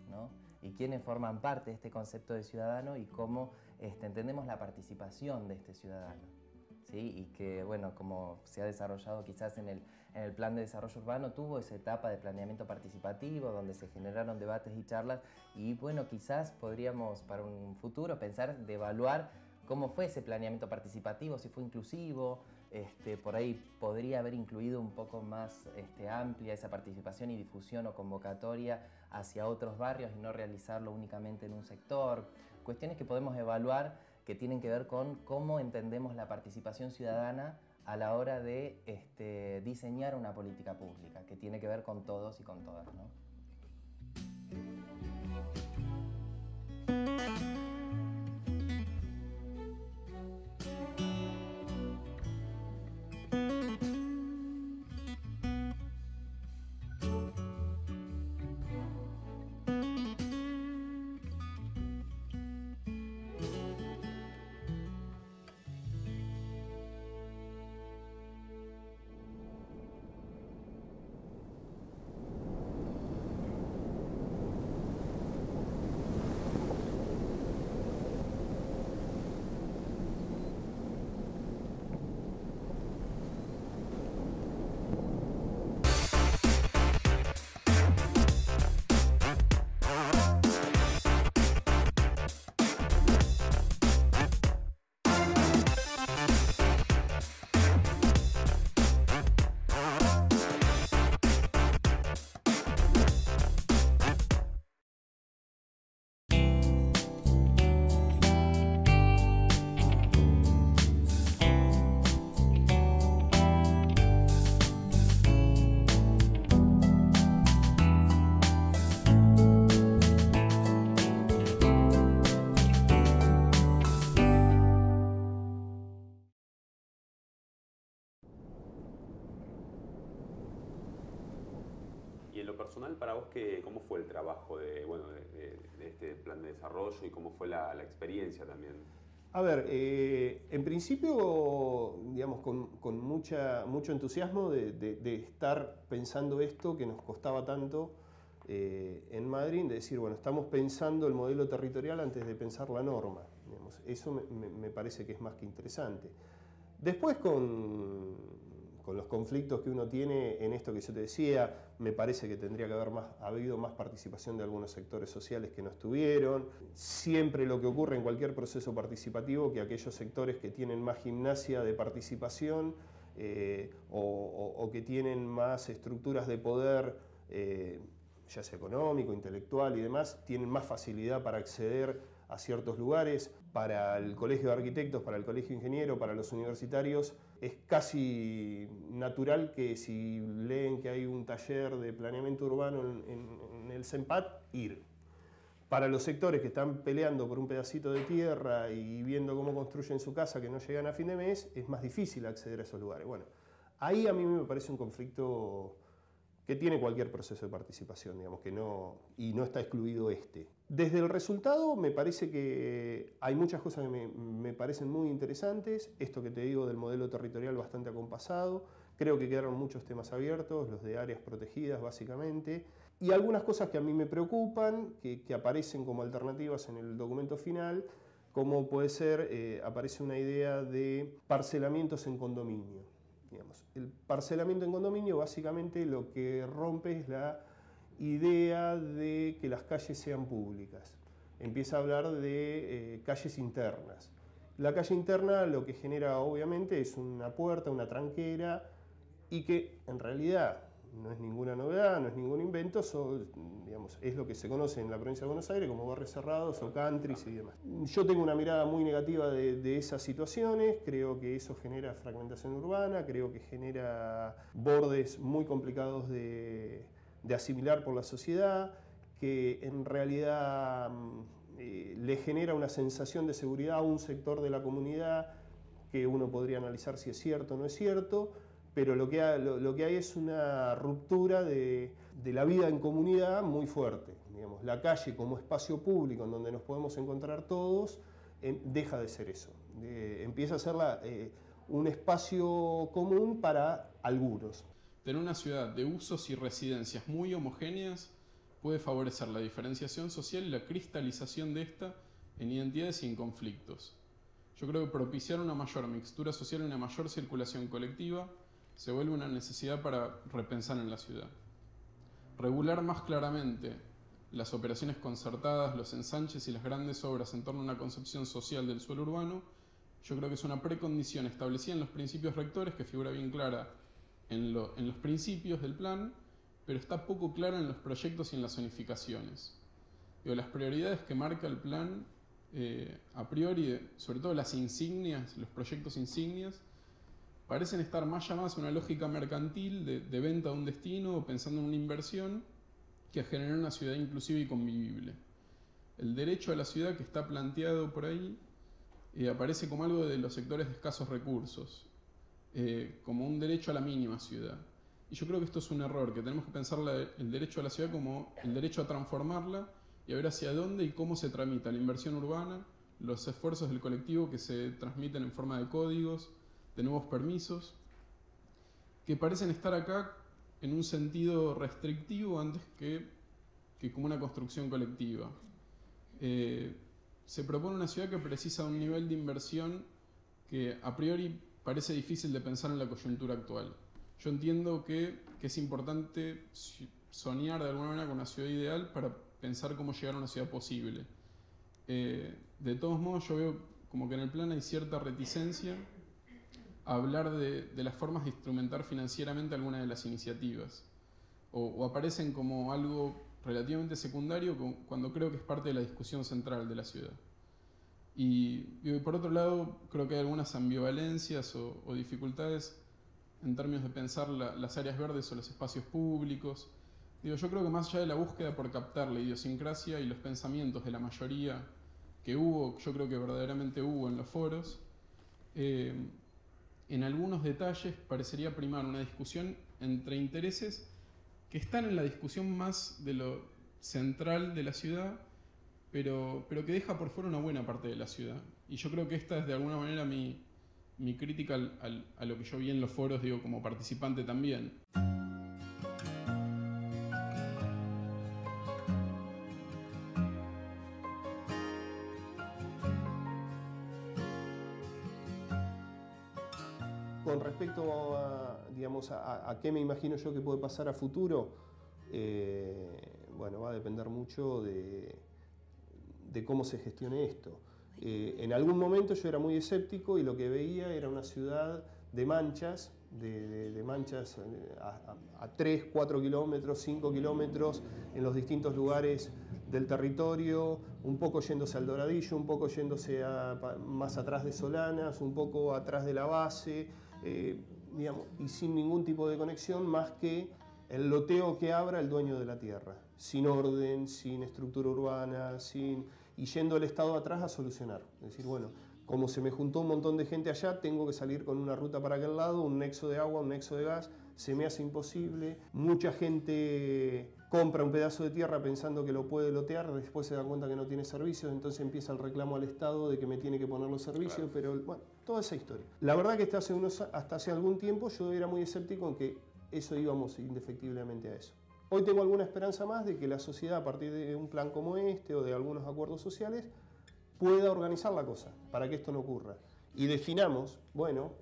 ¿no? Y quiénes forman parte de este concepto de ciudadano y cómo entendemos la participación de este ciudadano, ¿sí? Y que, bueno, como se ha desarrollado quizás en el plan de desarrollo urbano, tuvo esa etapa de planeamiento participativo donde se generaron debates y charlas y, bueno, quizás podríamos para un futuro pensar de evaluar cómo fue ese planeamiento participativo, si fue inclusivo, por ahí podría haber incluido un poco más amplia esa participación y difusión o convocatoria hacia otros barrios y no realizarlo únicamente en un sector. Cuestiones que podemos evaluar que tienen que ver con cómo entendemos la participación ciudadana a la hora de diseñar una política pública, que tiene que ver con todos y con todas, ¿no? Y en lo personal, para vos, ¿cómo fue el trabajo de este plan de desarrollo y cómo fue la experiencia también? A ver, en principio, digamos, con mucho entusiasmo de estar pensando esto que nos costaba tanto en Madrid, de decir, bueno, estamos pensando el modelo territorial antes de pensar la norma. Digamos. Eso me parece que es más que interesante. Después, con los conflictos que uno tiene en esto que yo te decía, me parece que tendría que haber habido más participación de algunos sectores sociales que no estuvieron. Siempre lo que ocurre en cualquier proceso participativo, que aquellos sectores que tienen más gimnasia de participación o que tienen más estructuras de poder, ya sea económico, intelectual y demás, tienen más facilidad para acceder a ciertos lugares. Para el Colegio de Arquitectos, para el Colegio de Ingenieros, para los universitarios, es casi natural que si leen que hay un taller de planeamiento urbano en el CEMPAT, ir. Para los sectores que están peleando por un pedacito de tierra y viendo cómo construyen su casa que no llegan a fin de mes, es más difícil acceder a esos lugares. Bueno, ahí a mí me parece un conflicto que tiene cualquier proceso de participación, digamos, y no está excluido este. Desde el resultado me parece que hay muchas cosas que me parecen muy interesantes, esto que te digo del modelo territorial bastante acompasado, creo que quedaron muchos temas abiertos, los de áreas protegidas básicamente, y algunas cosas que a mí me preocupan, que aparecen como alternativas en el documento final, como puede ser, aparece una idea de parcelamientos en condominio. Digamos, el parcelamiento en condominio básicamente lo que rompe es la idea de que las calles sean públicas. Empieza a hablar de calles internas. La calle interna lo que genera obviamente es una puerta, una tranquera, y que en realidad no es ninguna novedad, no es ningún invento, digamos, es lo que se conoce en la provincia de Buenos Aires como barrios cerrados o countries y demás. Yo tengo una mirada muy negativa de esas situaciones, creo que eso genera fragmentación urbana, creo que genera bordes muy complicados de asimilar por la sociedad, que en realidad le genera una sensación de seguridad a un sector de la comunidad que uno podría analizar si es cierto o no es cierto, pero lo que hay es una ruptura de la vida en comunidad muy fuerte. Digamos, la calle como espacio público en donde nos podemos encontrar todos deja de ser eso. Empieza a ser un espacio común para algunos. Tener una ciudad de usos y residencias muy homogéneas puede favorecer la diferenciación social y la cristalización de esta en identidades y en conflictos. Yo creo que propiciar una mayor mixtura social y una mayor circulación colectiva se vuelve una necesidad para repensar en la ciudad. Regular más claramente las operaciones concertadas, los ensanches y las grandes obras en torno a una concepción social del suelo urbano, yo creo que es una precondición establecida en los principios rectores que figura bien clara en los principios del plan, pero está poco clara en los proyectos y en las zonificaciones. Las prioridades que marca el plan, a priori, sobre todo las insignias, los proyectos insignias, parecen estar más llamadas a una lógica mercantil de venta de un destino o pensando en una inversión que a generar una ciudad inclusiva y convivible. El derecho a la ciudad que está planteado por ahí aparece como algo de los sectores de escasos recursos, como un derecho a la mínima ciudad. Y yo creo que esto es un error, que tenemos que pensar el derecho a la ciudad como el derecho a transformarla y a ver hacia dónde y cómo se tramita la inversión urbana, los esfuerzos del colectivo que se transmiten en forma de códigos, de nuevos permisos, que parecen estar acá en un sentido restrictivo antes que como una construcción colectiva. Se propone una ciudad que precisa un nivel de inversión que a priori parece difícil de pensar en la coyuntura actual. Yo entiendo que es importante soñar de alguna manera con una ciudad ideal para pensar cómo llegar a una ciudad posible. De todos modos, yo veo como que en el plan hay cierta reticencia a hablar de las formas de instrumentar financieramente algunas de las iniciativas. O aparecen como algo relativamente secundario cuando creo que es parte de la discusión central de la ciudad. Y por otro lado, creo que hay algunas ambivalencias o dificultades en términos de pensar las áreas verdes o los espacios públicos. Yo creo que más allá de la búsqueda por captar la idiosincrasia y los pensamientos de la mayoría que hubo, yo creo que verdaderamente hubo en los foros, en algunos detalles parecería primar una discusión entre intereses que están en la discusión más de lo central de la ciudad, pero que deja por fuera una buena parte de la ciudad. Y yo creo que esta es de alguna manera mi crítica a lo que yo vi en los foros, como participante también. Con respecto a qué me imagino yo que puede pasar a futuro, bueno, va a depender mucho de cómo se gestione esto. En algún momento yo era muy escéptico y lo que veía era una ciudad de manchas, de manchas a 3, 4 kilómetros, 5 kilómetros en los distintos lugares del territorio, un poco yéndose al Doradillo, un poco yéndose más atrás de Solanas, un poco atrás de la base, y sin ningún tipo de conexión más que el loteo que abra el dueño de la tierra, sin orden, sin estructura urbana, y yendo el Estado atrás a solucionar. Es decir, bueno, como se me juntó un montón de gente allá, tengo que salir con una ruta para aquel lado, un nexo de agua, un nexo de gas, se me hace imposible. Mucha gente compra un pedazo de tierra pensando que lo puede lotear, después se da cuenta que no tiene servicios, entonces empieza el reclamo al Estado de que me tiene que poner los servicios, claro. Pero bueno, toda esa historia. La verdad que hasta hace algún tiempo yo era muy escéptico en que eso íbamos indefectiblemente a eso. Hoy tengo alguna esperanza más de que la sociedad, a partir de un plan como este o de algunos acuerdos sociales, pueda organizar la cosa para que esto no ocurra. Y definamos, bueno,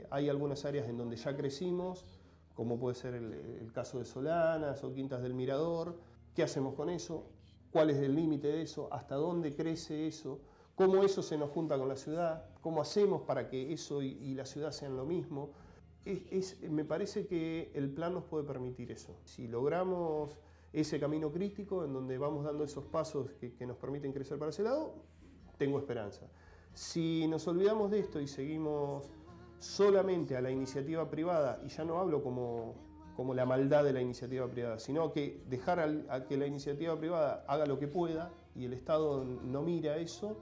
hay algunas áreas en donde ya crecimos, como puede ser el caso de Solanas o Quintas del Mirador. ¿Qué hacemos con eso? ¿Cuál es el límite de eso? ¿Hasta dónde crece eso? ¿Cómo eso se nos junta con la ciudad? ¿Cómo hacemos para que eso y la ciudad sean lo mismo? Me parece que el plan nos puede permitir eso. Si logramos ese camino crítico en donde vamos dando esos pasos que nos permiten crecer para ese lado, tengo esperanza. Si nos olvidamos de esto y seguimos solamente a la iniciativa privada, y ya no hablo como la maldad de la iniciativa privada, sino que dejar a que la iniciativa privada haga lo que pueda y el Estado no mira eso,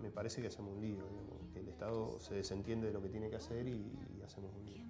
me parece que hacemos un lío, digamos, que el Estado se desentiende de lo que tiene que hacer y hacemos un lío.